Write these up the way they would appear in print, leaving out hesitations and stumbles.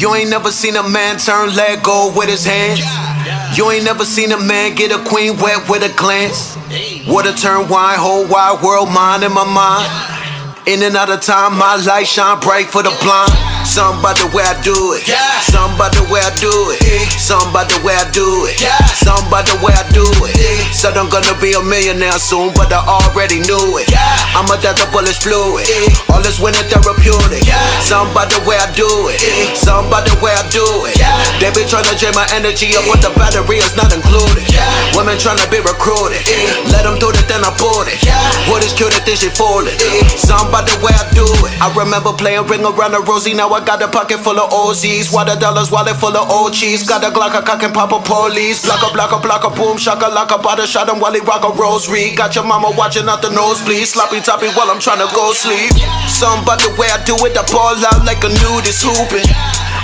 You ain't never seen a man turn leg gold with his hands. You ain't never seen a man get a queen wet with a glance. Water turn wine, whole wide world mine in my mind. In and out of time, my light shine bright for the blind. Something about the way I do it. Something about the way I do it. Something about the way I do it. Something about the way I do it. Said I'm gonna be a millionaire soon, but I already knew it. I'm a death of bullets fluid. All this winning therapeutic. Something about the way I do it. Something about the way I do it. They be trying to drain my energy up with the battery is not included. Women trying to be recruited. Let them do it, then I bought it. What is cute, then she folded. Something about the way I do it. I remember playing ring around the rosy. Now I got a pocket full of OZs. Water dollars, wallet full of old cheese. Got a Glock, a cock and pop a police. Block a boom, shaka laka, bada shot him while he rock a rosary. Got your mama watching out the nosebleed. Sloppy toppy while I'm trying to go sleep. Something about the way I do it. I ball out like a nudist hooping.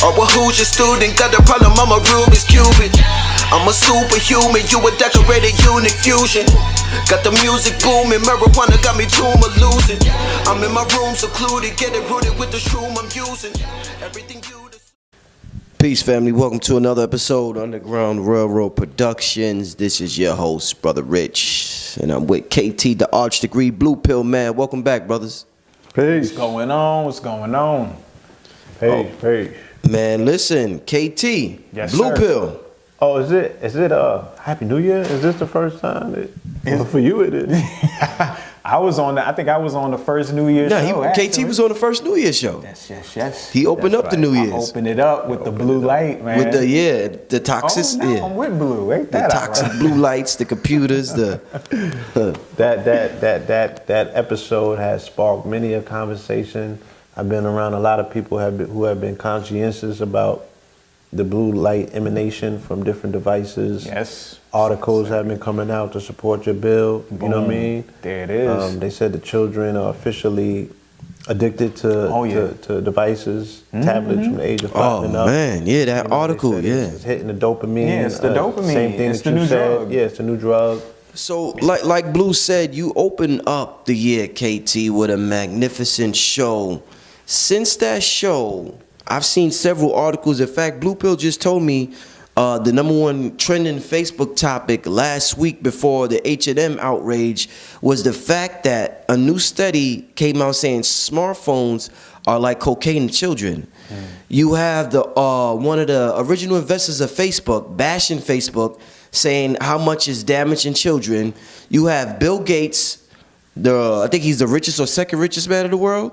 Or a Hoosier student. Got the problem, I'm a Rubik's Cubit. I'm a superhuman, you a decorated unique fusion. Got the music booming, marijuana got me tumor losing. I'm in my room secluded, get it rooted with the shroom I'm using. Everything you. Peace, family. Welcome to another episode of Underground Railroad Productions. This is your host, Brother Rich, and I'm with KT, the Arch Degree Blue Pill Man. Welcome back, brothers. Peace. What's going on? What's going on? Peace. Man, listen, KT, yes, Blue sir. Pill. Oh, is it Happy New Year? Is this the first time for you it is? I think I was on the first New Year's show. KT was on the first New Year's show. Yes. He opened up the New Year's. I opened it up with the blue light, man. With the toxic. Oh, no, I'm with blue. Ain't that the toxic right? blue lights, the computers, That episode has sparked many a conversation. I've been around a lot of people who have been conscientious about the blue light emanation from different devices. Yes. Articles have been coming out to support your bill. Boom. You know what I mean? There it is. They said the children are officially addicted to devices, tablets from the age of 5 and up. Oh man, yeah, that article, it's hitting the dopamine. Yeah, it's the dopamine. Same thing it's that the you new said. drug. Yeah, it's the new drug. So, like Blue said, you open up the year, KT, with a magnificent show. Since that show, I've seen several articles. In fact, Blue Pill just told me the #1 trending Facebook topic last week before the H&M outrage was the fact that a new study came out saying smartphones are like cocaine to children. You have the one of the original investors of Facebook bashing Facebook, saying how much is damaging children. You have Bill Gates, I think he's the richest or second richest man in the world,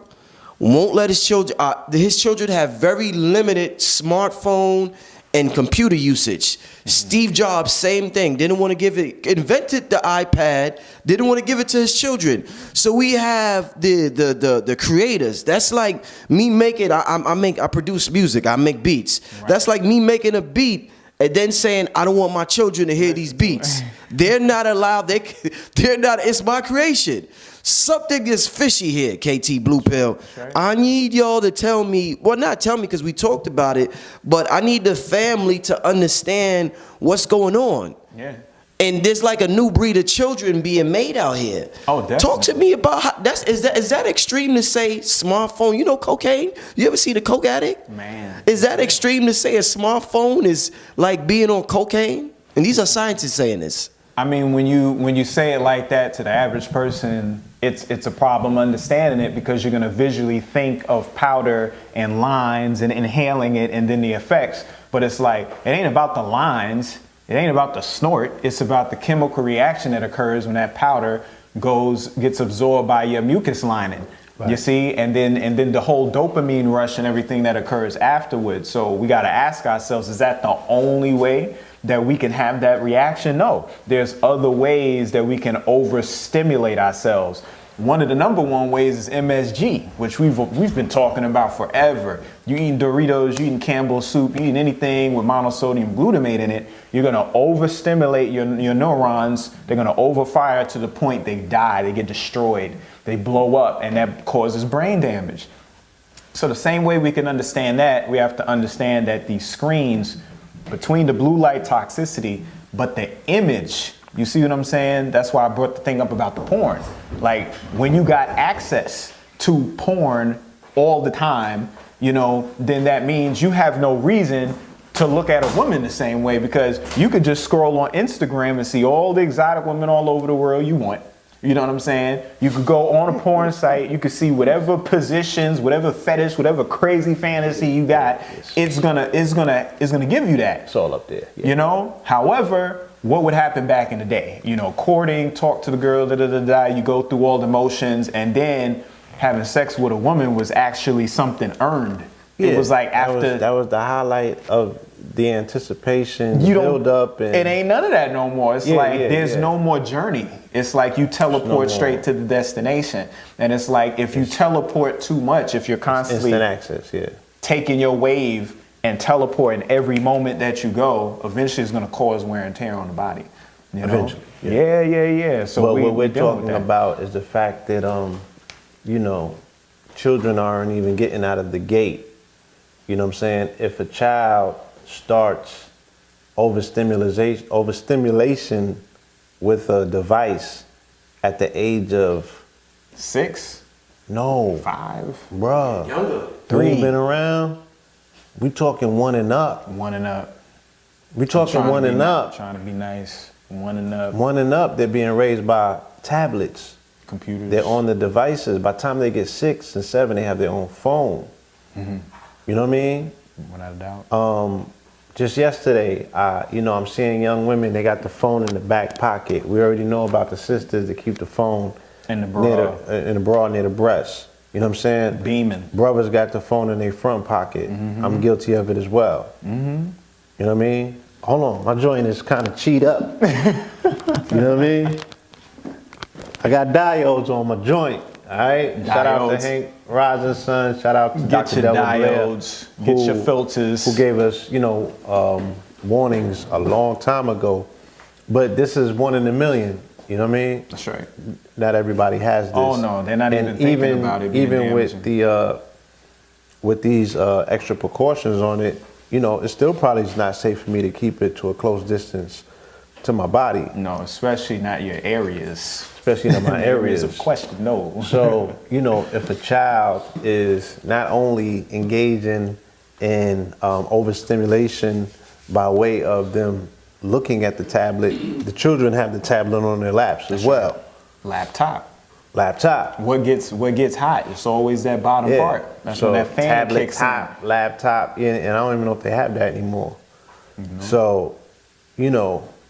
won't let his children have very limited smartphone and computer usage. Steve Jobs, same thing, didn't want to invented the iPad, didn't want to give it to his children. So we have the creators. That's like me making, I produce music, I make beats. Right. That's like me making a beat and then saying, I don't want my children to hear these beats. They're not allowed, they're not, it's my creation. Something is fishy here, KT Blue Pill. Right. I need y'all to tell me, well, not tell me because we talked about it, but I need the family to understand what's going on. Yeah. And there's like a new breed of children being made out here. Oh, definitely. Talk to me about how, is that extreme to say smartphone? You know cocaine? You ever see a coke addict? Man. Is that extreme to say a smartphone is like being on cocaine? And these are scientists saying this. I mean, when you say it like that to the average person, it's a problem understanding it because you're gonna visually think of powder and lines and inhaling it and then the effects. But it's like, it ain't about the lines, it ain't about the snort, it's about the chemical reaction that occurs when that powder gets absorbed by your mucus lining. Right. You see, and then the whole dopamine rush and everything that occurs afterwards. So we gotta ask ourselves, is that the only way that we can have that reaction? No, there's other ways that we can overstimulate ourselves. One of the #1 ways is MSG, which we've been talking about forever. You eating Doritos, you eating Campbell's soup, you eating anything with monosodium glutamate in it, you're gonna overstimulate your neurons. They're gonna overfire to the point they die, they get destroyed, they blow up, and that causes brain damage. So the same way we can understand that, we have to understand that these screens, between the blue light toxicity, but the image, you see what I'm saying? That's why I brought the thing up about the porn. Like when you got access to porn all the time, then that means you have no reason to look at a woman the same way, because you could just scroll on Instagram and see all the exotic women all over the world you want. You know what I'm saying? You could go on a porn site, you could see whatever positions, whatever fetish, whatever crazy fantasy you got, it's gonna give you that. It's all up there. Yeah. However, what would happen back in the day? Courting, talk to the girl, you go through all the motions, and then having sex with a woman was actually something earned. Yeah, it was like after that was the highlight of the anticipation, the build up, and it ain't none of that no more. It's there's no more journey. It's like you teleport straight to the destination, and it's like if you teleport too much, if you're constantly instant access, taking your wave and teleporting every moment that you go, eventually it's going to cause wear and tear on the body. Eventually, yeah. So what we're talking about is the fact that children aren't even getting out of the gate. You know what I'm saying? If a child starts overstimulation with a device at the age of 6, no, 5, bruh, Younger. 3, been around. We talking 1 and up. 1 and up. We talking 1 and up. Trying to be nice. 1 and up. 1 and up. They're being raised by tablets. Computers. They're on the devices. By the time they get 6 and 7, they have their own phone. Mm-hmm. You know what I mean? Without a doubt. Just yesterday, I'm seeing young women, they got the phone in the back pocket. We already know about the sisters that keep the phone In the bra. in the bra near the breast. You know what I'm saying? Beaming. Brothers got the phone in their front pocket. Mm-hmm. I'm guilty of it as well. Mm-hmm. You know what I mean? Hold on, my joint is kind of cheat up. You know what I mean? I got diodes on my joint. All right. Shout out to Hank Rising Sun. Shout out to Get Dr. your Delva diodes. Blair, Get your filters. who gave us, warnings a long time ago. But this is 1 in a million. You know what I mean? That's right. Not everybody has this. Oh no, they're not even thinking about it. Even with these extra precautions on it, it still probably is not safe for me to keep it to a close distance to my body. No, especially not your areas. Especially in my areas of question, no. So, if a child is not only engaging in overstimulation by way of them looking at the tablet, the children have the tablet on their laps as well. Laptop. Laptop. What gets hot? It's always that bottom part. That's so when that fan tablet kicks top, laptop, and I don't even know if they have that anymore. Mm-hmm. So,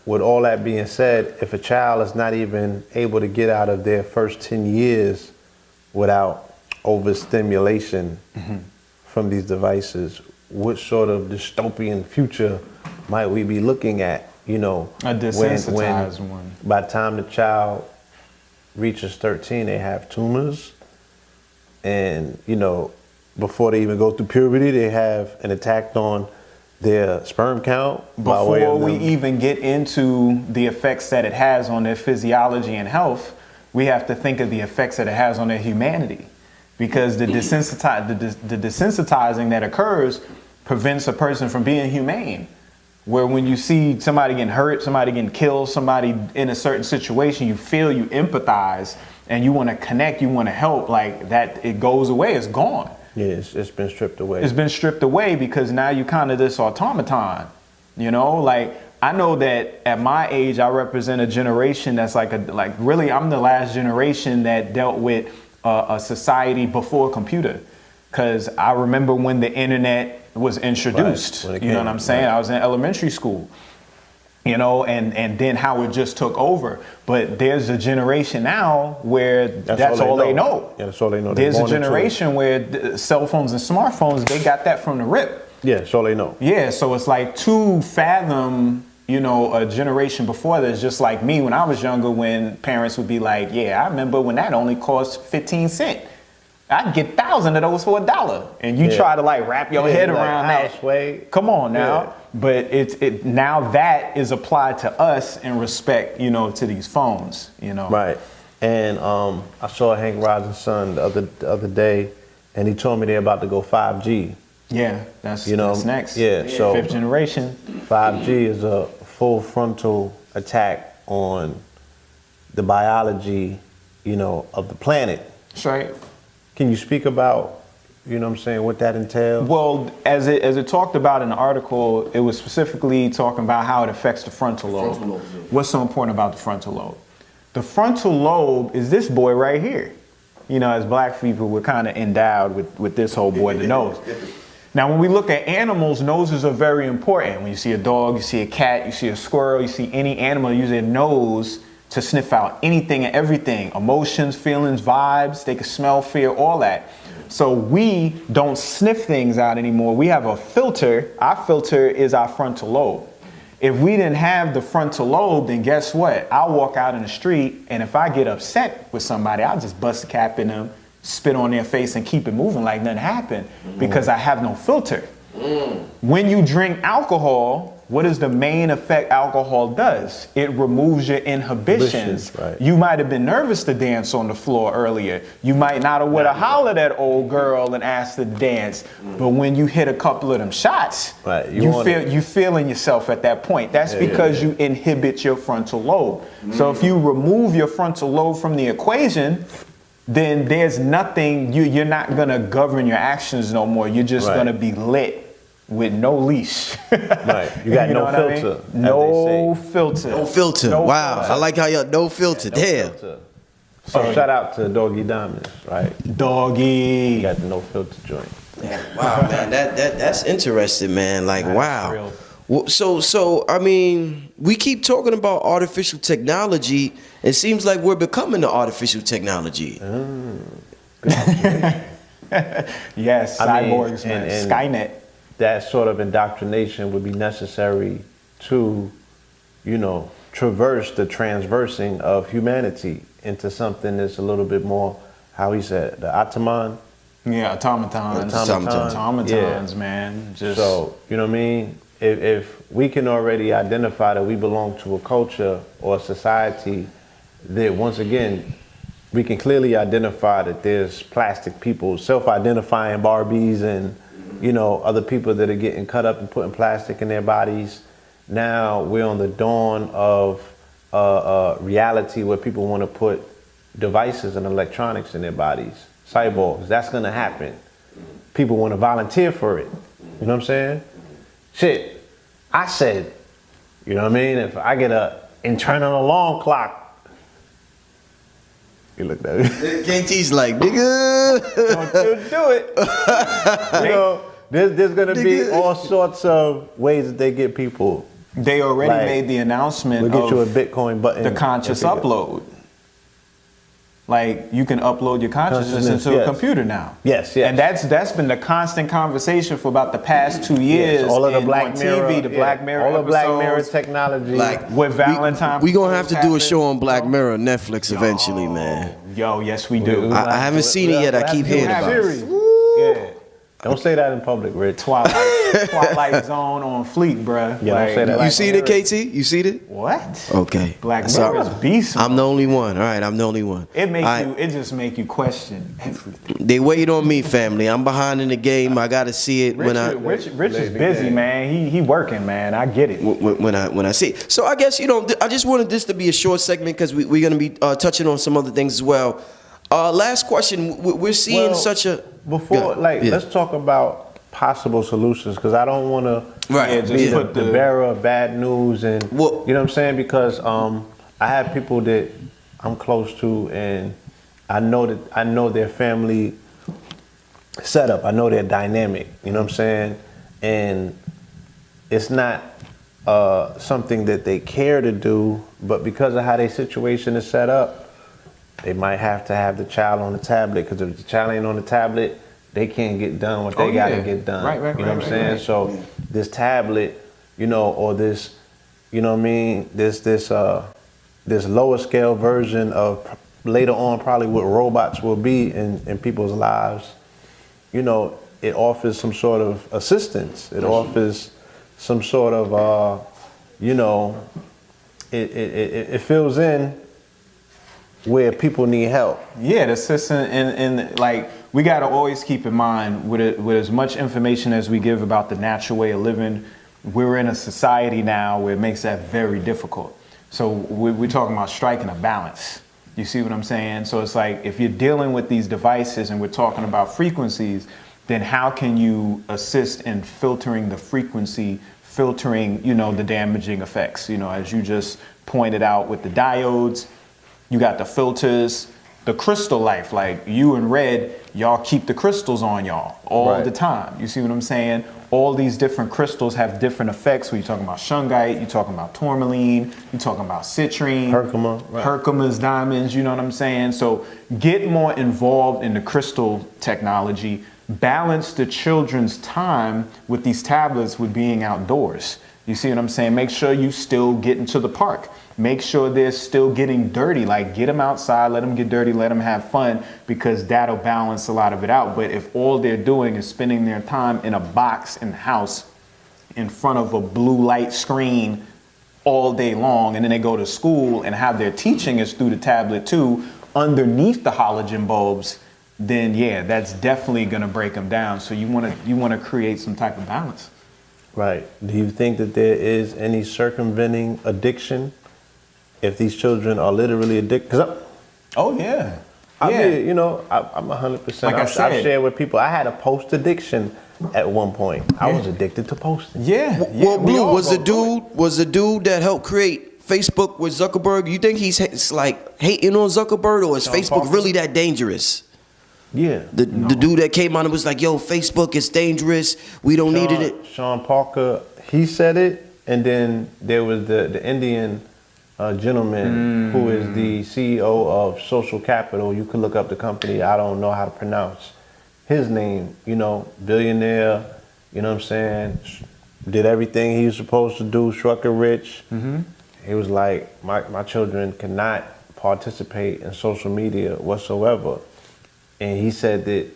with all that being said, if a child is not even able to get out of their first 10 years without overstimulation from these devices, what sort of dystopian future might we be looking at? A desensitized one. By the time the child reaches 13, they have tumors. And, before they even go through puberty, they have an attack on their sperm count. Before we even get into the effects that it has on their physiology and health, we have to think of the effects that it has on their humanity. Because the desensitizing that occurs prevents a person from being humane. Where when you see somebody getting hurt, somebody getting killed, somebody in a certain situation, you empathize, and you want to connect, you want to help, like that, it goes away, it's gone. Yeah, it's been stripped away. It's been stripped away because now you kind of this automaton, like I know that at my age, I represent a generation that's really I'm the last generation that dealt with a society before computer. Because I remember when the internet was introduced, right, you know what I'm saying? Right. I was in elementary school, and then how it just took over. But there's a generation now where that's all they know. Yeah, that's all they know. There's a generation where cell phones and smartphones, they got that from the rip. Yeah, that's all they know. Yeah, so it's like to fathom, a generation before that's just like me when I was younger, when parents would be like, yeah, I remember when that only cost 15 cents. I'd get 1,000 of those for $1, and you try to wrap your head around that. Come on now, but it now that is applied to us in respect, to these phones, Right, and I saw Hank Rising Sun the other day, and he told me they're about to go 5G. Yeah, that's next. Yeah, so 5th generation. 5G is a full frontal attack on the biology, of the planet. That's right. Can you speak about, You know what I'm saying? What that entails? Well, as it talked about in the article, it was specifically talking about how it affects the frontal lobe. What's so important about the frontal lobe? The frontal lobe is this boy right here. You know, as black people, we're kind of endowed with this whole boy, the nose. Now, when we look at animals, noses are very important. When you see a dog, you see a cat, you see a squirrel, you see any animal, use their nose to sniff out anything and everything. Emotions, feelings, vibes, they can smell, fear, all that. So we don't sniff things out anymore. We have a filter. Our filter is our frontal lobe. If we didn't have the frontal lobe, then guess what? I'll walk out in the street, and if I get upset with somebody, I'll just bust a cap in them, spit on their face, and keep it moving like nothing happened because I have no filter. When you drink alcohol, what is the main effect alcohol does? It removes your inhibitions. Right. You might have been nervous to dance on the floor earlier. You might not have would have hollered at old girl and asked to dance. But when you hit a couple of them shots, right. you feeling yourself at that point. That's because you inhibit your frontal lobe. So if you remove your frontal lobe from the equation, then there's nothing, you're not gonna govern your actions no more. You're just gonna be lit with no leash. Right. You got no filter. I mean? No filter. No filter. No wow. filter. I like how y'all no filter. Damn. Filter. So shout out to Doggy Diamonds, right? Doggy. You got the no filter joint. Wow, man. That's interesting, man. Like, wow. Real. Well, so I mean, we keep talking about artificial technology. It seems like we're becoming the artificial technology. Yes, cyborgs, man. and Skynet. That sort of indoctrination would be necessary to, you know, traverse the transversing of humanity into something that's a little bit more, how he said, the Ataman. Yeah, automatons. Automatons. Man. Just So, you know what I mean? If we can already identify that we belong to a culture or a society that, once again, we can clearly identify that there's plastic people, self-identifying Barbies and, you know, other people that are getting cut up and putting plastic in their bodies. Now we're on the dawn of reality where people want to put devices and electronics in their bodies. Cyborgs, that's going to happen. People want to volunteer for it. You know what I'm saying? Shit, I said, you know what I mean? If I get a internal alarm clock, you look at me. KT's like, nigga. don't do it. You know, there's gonna be all sorts of ways that they get people. They already Like, made the announcement We'll get you a of Bitcoin button. the conscious upload. Like, you can upload your consciousness into a yes. computer now. Yes. And that's been the constant conversation for about the past 2 years. Yes, all of the on Black Mirror, TV, the Black Mirror all the Black Mirror episodes, technology. Like, with Valentine. We gonna have to do a happened. show on Black Mirror, Netflix eventually, man. Yo, yes we do. I haven't seen it yet. I keep hearing about it. Series. Yeah. Don't say that in public, Rich. Twilight Zone on Fleet, bruh. Yeah, don't say that. You seen it, KT? You seen it? What? Okay. Black So, Mirror is beast. I'm the only one. All right, I'm the only one. It just make you question everything. They wait on me, family. I'm behind in the game. I gotta see it Rich is busy, man. He working, man. I get it. when I see it. So I guess, you know, I just wanted this to be a short segment because we're gonna be touching on some other things as well. Last question. We're seeing such a Before, let's talk about possible solutions, because I don't want to be the bearer of bad news, and you know what I'm saying, because I have people that I'm close to, and I know their family setup. I know their dynamic. You know what I'm saying, and it's not something that they care to do, but because of how their situation is set up, they might have to have the child on the tablet, because if the child ain't on the tablet, they can't get done what they got to get done. Right, you know what I'm saying? So this tablet, you know, or this, you know what I mean, this lower scale version of later on probably what robots will be in people's lives, you know, it offers some sort of assistance. It offers some sort of, you know, it fills in where people need help. Yeah, the assistant, and like, we got to always keep in mind with as much information as we give about the natural way of living, we're in a society now where it makes that very difficult. So we're talking about striking a balance. You see what I'm saying? So it's like, if you're dealing with these devices and we're talking about frequencies, then how can you assist in filtering the frequency, filtering, the damaging effects? As you just pointed out with the diodes, you got the filters, the crystal life, like you and Red, y'all keep the crystals on y'all all the time. You see what I'm saying? All these different crystals have different effects. When you're talking about shungite, you're talking about tourmaline, you're talking about citrine, Herkimer's diamonds, you know what I'm saying? So get more involved in the crystal technology, balance the children's time with these tablets with being outdoors. You see what I'm saying? Make sure you still get into the park. Make sure they're still getting dirty. Like, get them outside, let them get dirty, let them have fun, because that'll balance a lot of it out. But if all they're doing is spending their time in a box in the house in front of a blue light screen all day long, and then they go to school and have their teaching is through the tablet too, underneath the halogen bulbs, then yeah, that's definitely gonna break them down. So you wanna create some type of balance. Right. Do you think that there is any circumventing addiction if these children are literally addicted? Oh yeah. I'm 100%. Like I said, I've shared with people. I had a post addiction at one point. I was addicted to posting. Yeah. Well, Blue was the dude that helped create Facebook with Zuckerberg. You think he's like hating on Zuckerberg, or is Facebook really that dangerous? Yeah. The dude that came on and was like, yo, Facebook is dangerous. We don't need it. Sean Parker, he said it, and then there was the Indian gentleman who is the CEO of Social Capital. You can look up the company. I don't know how to pronounce his name. Billionaire, you know what I'm saying? Did everything he was supposed to do, struck it rich. He was like, my children cannot participate in social media whatsoever. And he said that,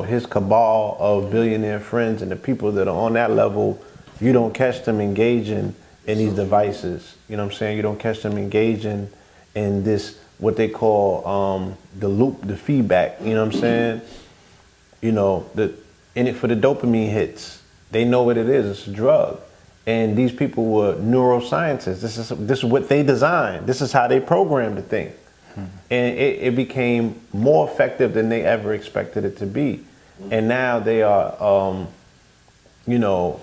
his cabal of billionaire friends and the people that are on that level, you don't catch them engaging in these devices. You know what I'm saying? You don't catch them engaging in this, what they call the loop, the feedback. You know what I'm saying? In it for the dopamine hits. They know what it is. It's a drug. And these people were neuroscientists. This is what they designed. This is how they programmed the thing. And it became more effective than they ever expected it to be. And now they are,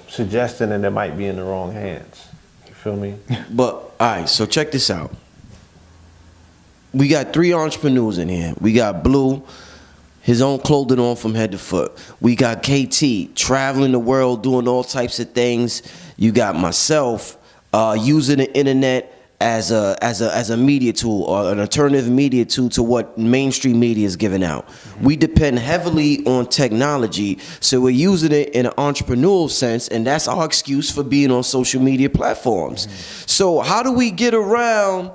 suggesting that it might be in the wrong hands. You feel me? But, all right, so check this out. We got 3 entrepreneurs in here. We got Blue, his own clothing on from head to foot. We got KT, traveling the world, doing all types of things. You got myself, using the internet as a media tool, or an alternative media tool to what mainstream media is giving out. We depend heavily on technology, so we're using it in an entrepreneurial sense, and that's our excuse for being on social media platforms. So how do we get around?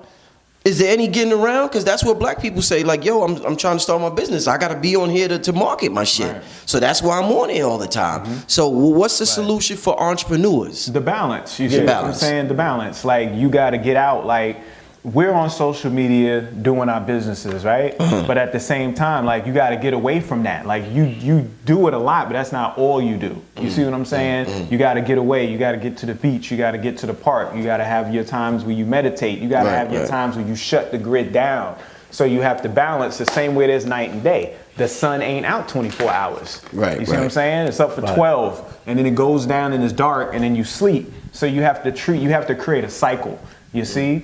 Is there any getting around? Because that's what black people say, like, yo, I'm trying to start my business. I got to be on here to market my shit. Right. So that's why I'm on here all the time. So what's the solution for entrepreneurs? The balance. You see what I'm saying? The balance. Like, you got to get out. Like, we're on social media doing our businesses, right? But at the same time, like, you got to get away from that. Like, you do it a lot, but that's not all you do. You see what I'm saying? You got to get away. You got to get to the beach. You got to get to the park. You got to have your times where you meditate. You got to have your times where you shut the grid down. So you have to balance the same way there's night and day. The sun ain't out 24 hours. Right. You see what I'm saying? It's up for 12, and then it goes down and it's dark, and then you sleep. So you have to create a cycle. You see,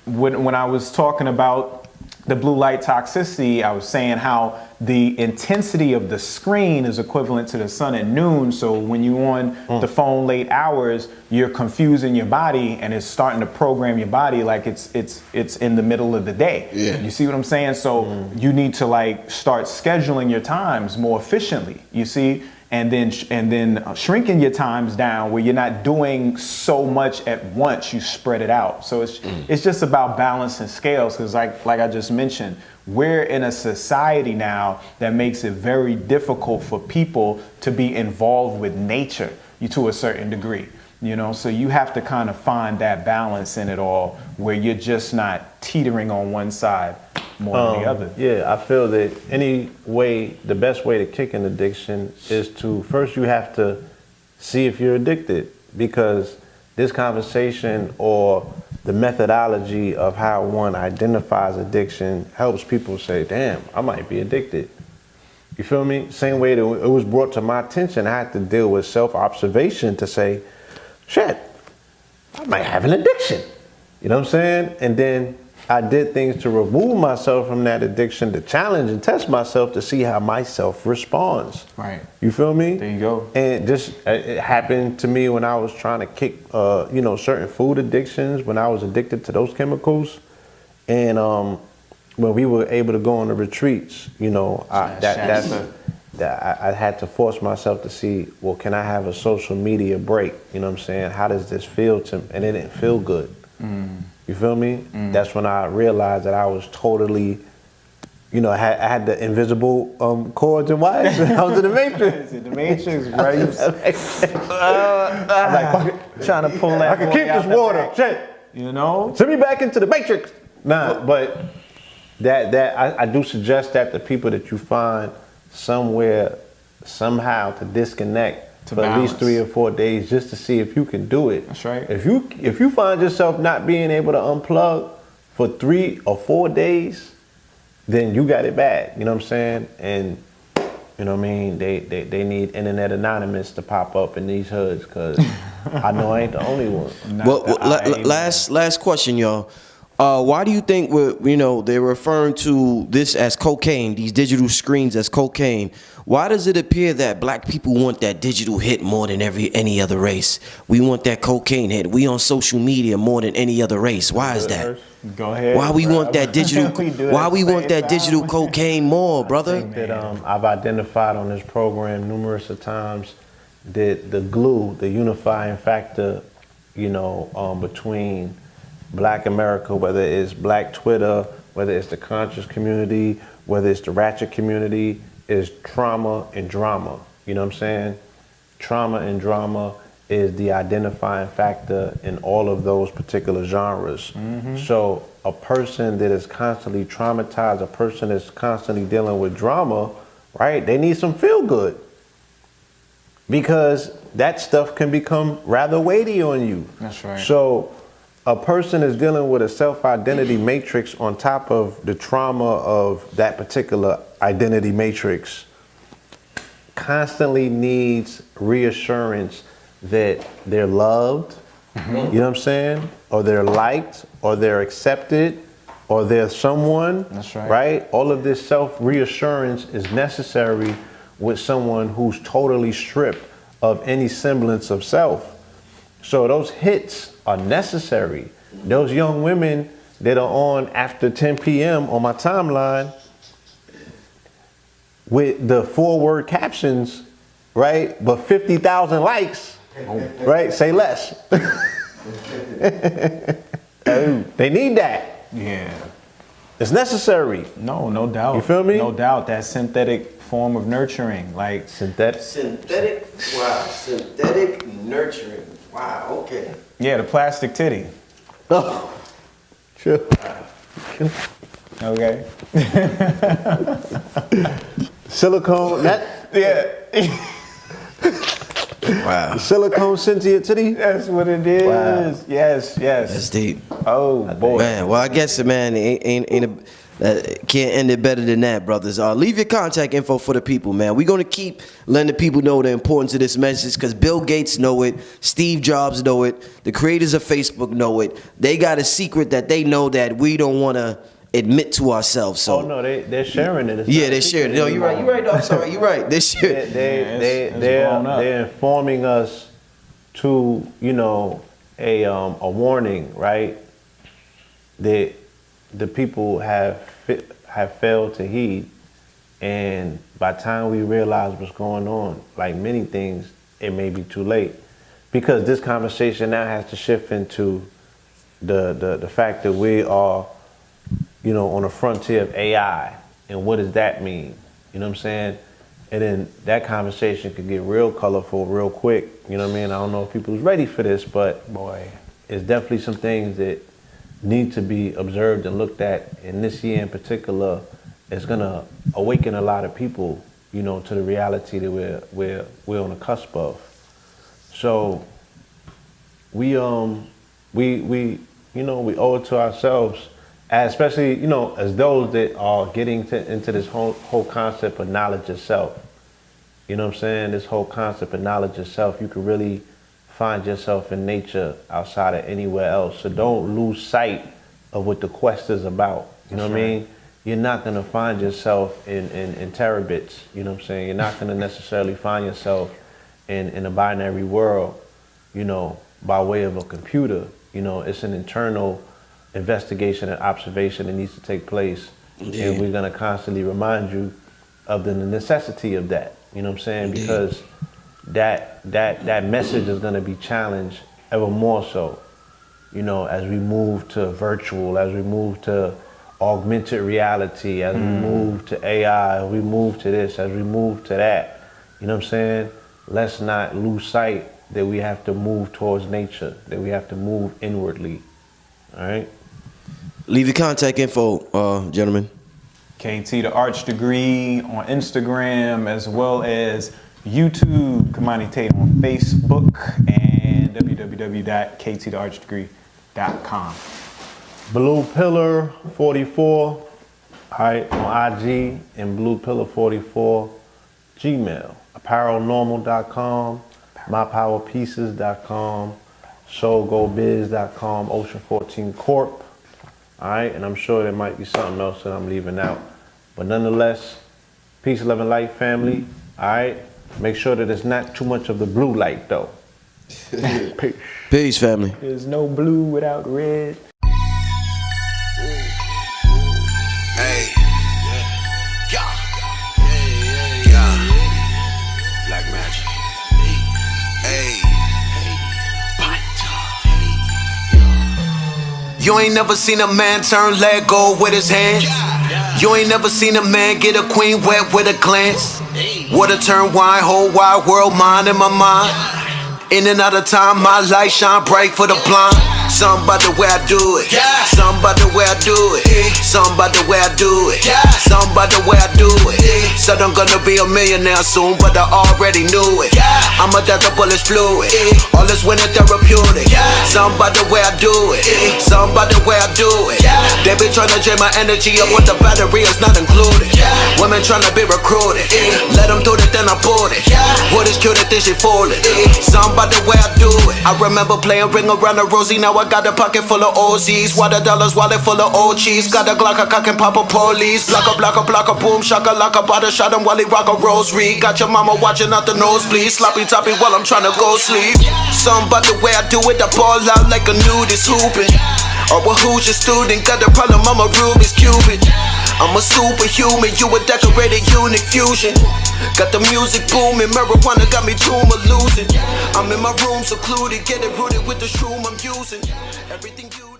when I was talking about the blue light toxicity, I was saying how the intensity of the screen is equivalent to the sun at noon. So when you're on the phone late hours, you're confusing your body, and it's starting to program your body like it's in the middle of the day. Yeah. You see what I'm saying? So you need to like start scheduling your times more efficiently. You see. And then shrinking your times down where you're not doing so much at once, you spread it out. So it's just about balance and scales, because like I just mentioned, we're in a society now that makes it very difficult for people to be involved with nature to a certain degree. So you have to kind of find that balance in it all, where you're just not teetering on one side more than the other. Yeah, I feel that the best way to kick an addiction is to, first you have to see if you're addicted, because this conversation or the methodology of how one identifies addiction helps people say, damn, I might be addicted. You feel me? Same way that it was brought to my attention, I had to deal with self-observation to say, shit, I might have an addiction. You know what I'm saying? And then I did things to remove myself from that addiction, to challenge and test myself to see how myself responds. Right. You feel me? There you go. And just it happened to me when I was trying to kick, certain food addictions, when I was addicted to those chemicals. And when we were able to go on the retreats, I had to force myself to see, well, can I have a social media break? You know what I'm saying? How does this feel to me? And it didn't feel good. You feel me? That's when I realized that I was totally, I had the invisible cords and wires. I was in the Matrix. The Matrix, bro. Like trying to pull that. I can keep this water. Shit. Send me back into the Matrix. Nah, but I do suggest that the people that you find somewhere, somehow to disconnect for balance. at least 3 or 4 days, just to see if you can do it. That's right. If you find yourself not being able to unplug for 3 or 4 days, then you got it bad. You know what I'm saying? And you know what I mean? They need Internet Anonymous to pop up in these hoods, because I know I ain't the only one. Last question, y'all. Why do you think they're referring to this as cocaine, these digital screens as cocaine? Why does it appear that black people want that digital hit more than any other race? We want that cocaine hit. We on social media more than any other race. Why is that? Go ahead. Why we want that digital? Why we want that digital cocaine more, brother? That I've identified on this program numerous of times that the glue, the unifying factor, between Black America, whether it's Black Twitter, whether it's the conscious community, whether it's the ratchet community, is trauma and drama. You know what I'm saying? Trauma and drama is the identifying factor in all of those particular genres. So a person that is constantly traumatized, a person that's constantly dealing with drama, right? They need some feel good, because that stuff can become rather weighty on you. That's right. So a person is dealing with a self-identity matrix on top of the trauma of that particular identity matrix, constantly needs reassurance that they're loved, you know what I'm saying? Or they're liked, or they're accepted, or they're someone. That's right. Right? All of this self-reassurance is necessary with someone who's totally stripped of any semblance of self. So those hits are necessary. Those young women that are on after 10 p.m. on my timeline with the 4-word captions, right? But 50,000 likes, right? Say less. They need that. Yeah. It's necessary. No doubt. You feel me? No doubt. That synthetic form of nurturing, like Synthetic. Synthetic nurturing. Wow, okay. yeah, the plastic titty. Oh, sure. Okay. Silicone. Yeah. Wow. Silicone Cynthia titty. That's what it is. Wow. Yes. That's deep. Oh boy. Man, well, I guess man, can't end it better than that, brothers. Leave your contact info for the people, man. We're gonna keep letting the people know the importance of this message, because Bill Gates know it, Steve Jobs know it, the creators of Facebook know it. They got a secret that they know that we don't want to admit to ourselves. So. Oh no, they're sharing it. It's Yeah, not they're a sharing it. secret No, you're right. anymore. You're right. I'm sorry. You're right. They're sharing. They're informing us to a warning, right? That the people have failed to heed, and by the time we realize what's going on, like many things, it may be too late, because this conversation now has to shift into the fact that we are, on the frontier of AI, and what does that mean? You know what I'm saying? And then that conversation could get real colorful real quick. You know what I mean? I don't know if people's ready for this, but boy, it's definitely some things that need to be observed and looked at. And this year in particular is gonna awaken a lot of people, to the reality that we're on the cusp of. So we owe it to ourselves especially, you know, as those that are getting into this whole concept of knowledge yourself. You know what I'm saying? This whole concept of knowledge yourself, you can really find yourself in nature outside of anywhere else. So don't lose sight of what the quest is about. You know what I mean? You're not gonna find yourself in terabits. You know what I'm saying? You're not gonna necessarily find yourself in a binary world, you know, by way of a computer. You know, it's an internal investigation and observation that needs to take place. Indeed. And we're gonna constantly remind you of the necessity of that. You know what I'm saying? Indeed. Because that message is gonna be challenged ever more so, you know, as we move to virtual, as we move to augmented reality, as we move to AI, as we move to this, as we move to that. You know what I'm saying? Let's not lose sight that we have to move towards nature, that we have to move inwardly. All right? Leave your contact info, gentlemen. KT the Arch Degree on Instagram, as well as YouTube, Kamani Tate on Facebook, and www.ktthearchdegree.com. Blue Pillar 44, all right, on IG, and Blue Pillar 44 Gmail. Apparelnormal.com, mypowerpieces.com, soulgobiz.com, Ocean 14 Corp. All right, and I'm sure there might be something else that I'm leaving out. But nonetheless, peace, love, and light, family. All right, make sure that it's not too much of the blue light, though. Peace. Peace, family. There's no blue without red. Hey. Yeah. Yeah. Black magic. Hey. You ain't never seen a man turn Lego with his hands. You ain't never seen a man get a queen wet with a glance. Water turn wine, whole wide world, mind in my mind. In and out of time, my light shine bright for the blind. Something about the way I do it. Something about the way I do it. Something about the way I do it. Something about the way I do it. Said I'm gonna be a millionaire soon, but I already knew it. I'm a death, the bullet's fluid. All this winter therapeutic. Something about the way I do it. Something about the way I do it. They be trying to drain my energy up with the battery, it's not included. Women trying to be recruited. Let them do it, then I pulled it. What is cute, think she fooled it. Something about the way I do it. I remember playing ring around the rosy, now I got a pocket full of OZs. Water dollars, wallet full of old cheese. Got a Glock, a cock and pop a police. Block a boom, shaka like a bada shot him while he rock a rosary. Got your mama watching out the nosebleed. Sloppy toppy while I'm trying to go sleep. Something about the way I do it, I ball out like a nudist hooping. Or a Hoosier student, got a problem, I'm a Rubik's Cubit. I'm a superhuman, you a decorated unique fusion. Got the music booming, marijuana got me tumor losing. I'm in my room secluded, get it rooted with the shroom I'm using. Everything you